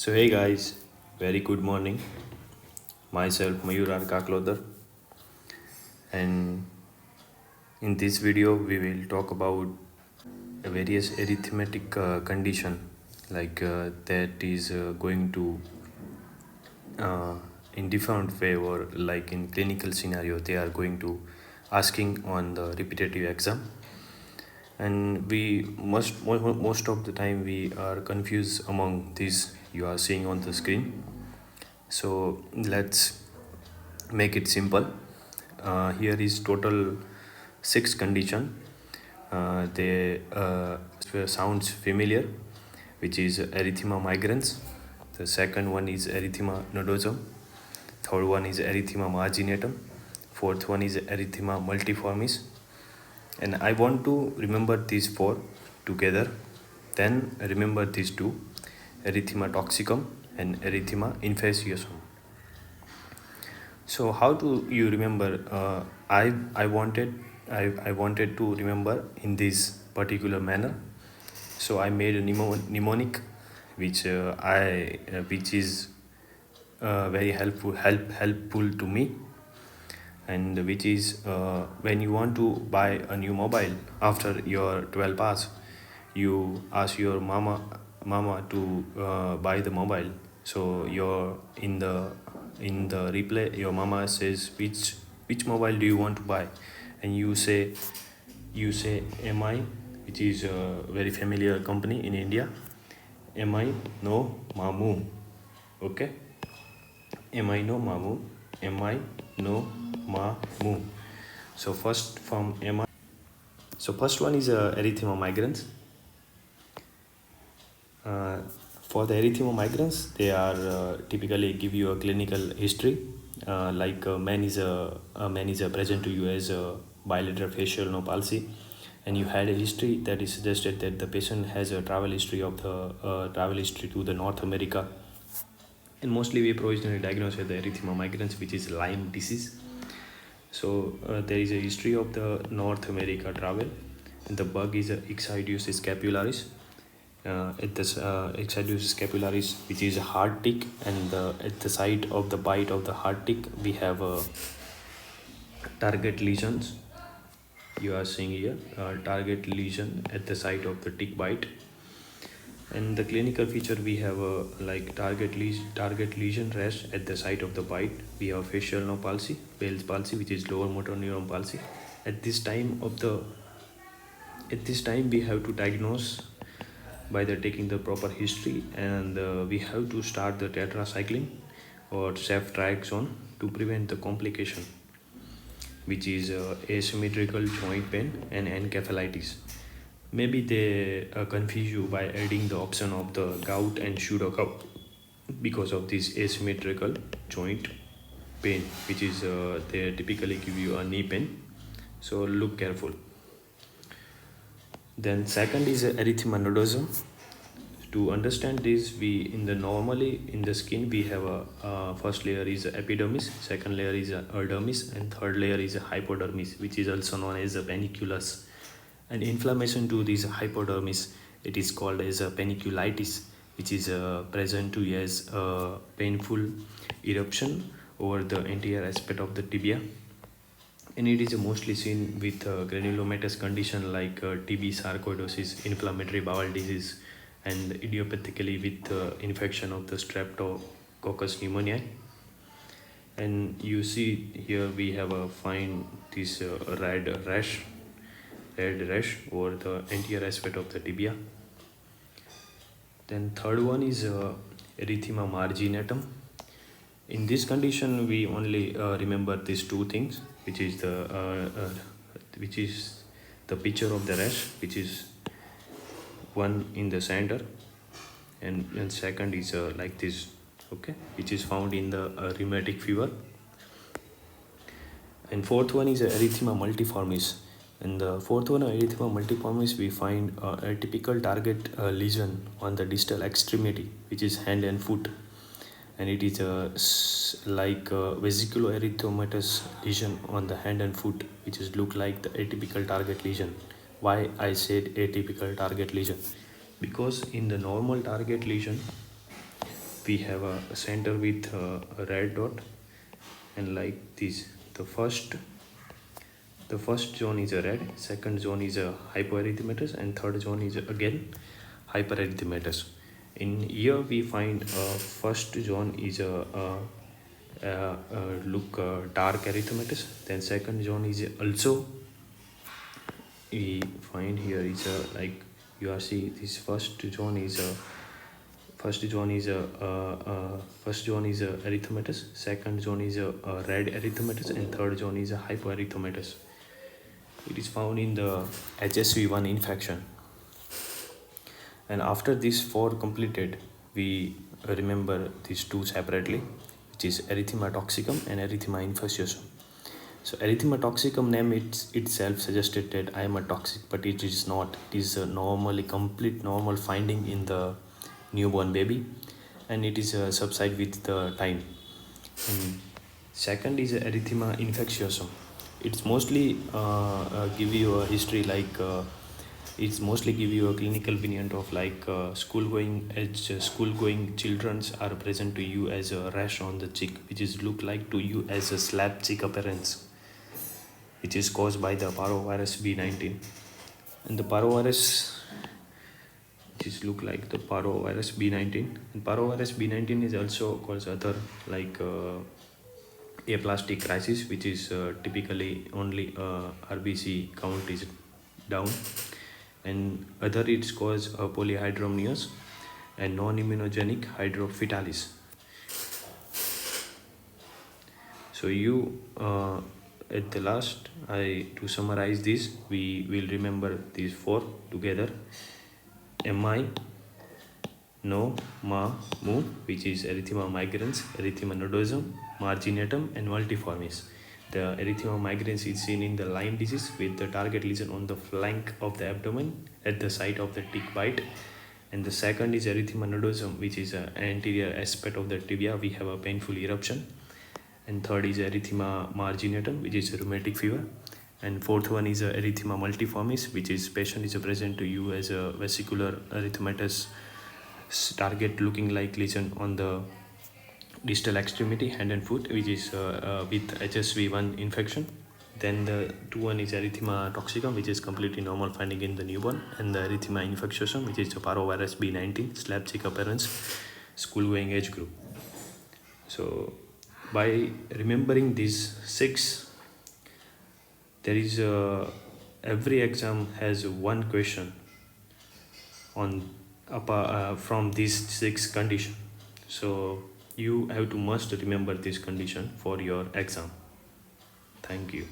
So hey guys, very good morning. Myself Mayur Kaklodar, and in this video we will talk about a various arithmetic condition that is going to in different way, or like in clinical scenario they are going to asking on the repetitive exam. And we most of the time we are confused among these you are seeing on the screen. So let's make it simple. Here is total 6 condition. They sounds familiar, which is erythema migrans. The second one is erythema nodosum. Third one is erythema marginatum. Fourth one is erythema multiformis. And I want to remember these 4 together. Then remember these 2, erythema toxicum and erythema infectiosum. So how do you remember? I wanted to remember in this particular manner. So I made a mnemonic, which which is very helpful to me, and which is when you want to buy a new mobile after your 12 pass, you ask your mama to buy the mobile. So you're in the replay, your mama says which mobile do you want to buy, and you say mi, which is a very familiar company in India. Mi no mamu. Okay, mi no mamu. Mi no mamu. So first from mi. So first one is erythema migrans. For the erythema migrans, they are typically give you a clinical history. Man is present to you as a bilateral facial no palsy, and you had a history that is suggested that the patient has a travel history to the North America, and mostly we provisionally diagnose with the erythema migrans, which is Lyme disease. So there is a history of the North America travel, and the bug is Ixodes scapularis. Ixodes scapularis, which is a hard tick, and at the site of the bite of the hard tick we have target lesions. You are seeing here target lesion at the site of the tick bite. And the clinical feature, we have a target lesion rash at the site of the bite. We have facial no palsy, Bell's palsy, which is lower motor neuron palsy. At this time we have to diagnose by taking the proper history, and we have to start the tetracycline or ceftriaxone to prevent the complication, which is asymmetrical joint pain and encephalitis. Maybe they confuse you by adding the option of the gout and pseudo-gout because of this asymmetrical joint pain, which is they typically give you a knee pain. So look careful. Then second is erythema nodosum. To understand this, normally in the skin we have a first layer is epidermis, second layer is epidermis, and third layer is hypodermis, which is also known as a paniculus. And inflammation to this hypodermis, it is called as a paniculitis, which is present to as a painful eruption over the entire aspect of the tibia. And it is mostly seen with granulomatous condition like TB, sarcoidosis, inflammatory bowel disease, and idiopathically with infection of the streptococcus pneumoniae. And you see here we have a find this red rash over the entire aspect of the tibia. Then third one is erythema marginatum. In this condition we only remember these 2 things, which is the picture of the rash, which is one in the center, and second is like this, okay, which is found in the rheumatic fever. And fourth one is erythema multiformis. In the fourth one, erythema multiformis, we find a typical target lesion on the distal extremity, which is hand and foot, and it is vesiculoerythematous lesion on the hand and foot, which is look like the atypical target lesion. Why I said atypical target lesion? Because in the normal target lesion, we have a center with a red dot, and like this, the first zone is a red, second zone is a hypoerythematous, and third zone is again hypererythematous. In here we find first zone is look dark erythematous, then second zone is also, we find here is a, like you are see this first zone is a erythematous, second zone is a red erythematous, and third zone is a hypoerythematous. It is found in the HSV1 infection. And after these four completed, we remember these two separately, which is Erythema toxicum and Erythema infectiosum. So Erythema toxicum name itself suggested that I am a toxic, but it is not. It is a normally complete normal finding in the newborn baby, and it is subside with the time. And second is Erythema infectiosum. It's mostly give you a history like it's mostly give you a clinical variant of like school going children are present to you as a rash on the cheek, which is look like to you as a slap cheek appearance, which is caused by the parvovirus B19. And the parvovirus, which is look like the parvovirus B19, and parvovirus B19 is also called other like aplastic crisis, which is typically only RBC count is down, and other it's cause polyhydramnios and non-immunogenic hydrophytalis. So you at the last, to summarize this, we will remember these four together: MI, No, Ma, Mu, which is Erythema migrans, Erythema nodosum, marginatum, and multiforme. The Erythema migrans is seen in the Lyme disease with the target lesion on the flank of the abdomen at the site of the tick bite. And the second is Erythema nodosum, which is an anterior aspect of the tibia. We have a painful eruption. And third is Erythema marginatum, which is a rheumatic fever. And fourth one is Erythema multiformis, which is patient is present to you as a vesicular erythematous target looking like lesion on the distal extremity, hand and foot, which is with HSV1 infection. Then the one is Erythema toxicum, which is completely normal finding in the newborn, and the Erythema infectiosum, which is the parvovirus B19, slap cheek appearance, school going age group. So by remembering these six, there is every exam has one question on from these six conditions. So you have to must remember this condition for your exam. Thank you.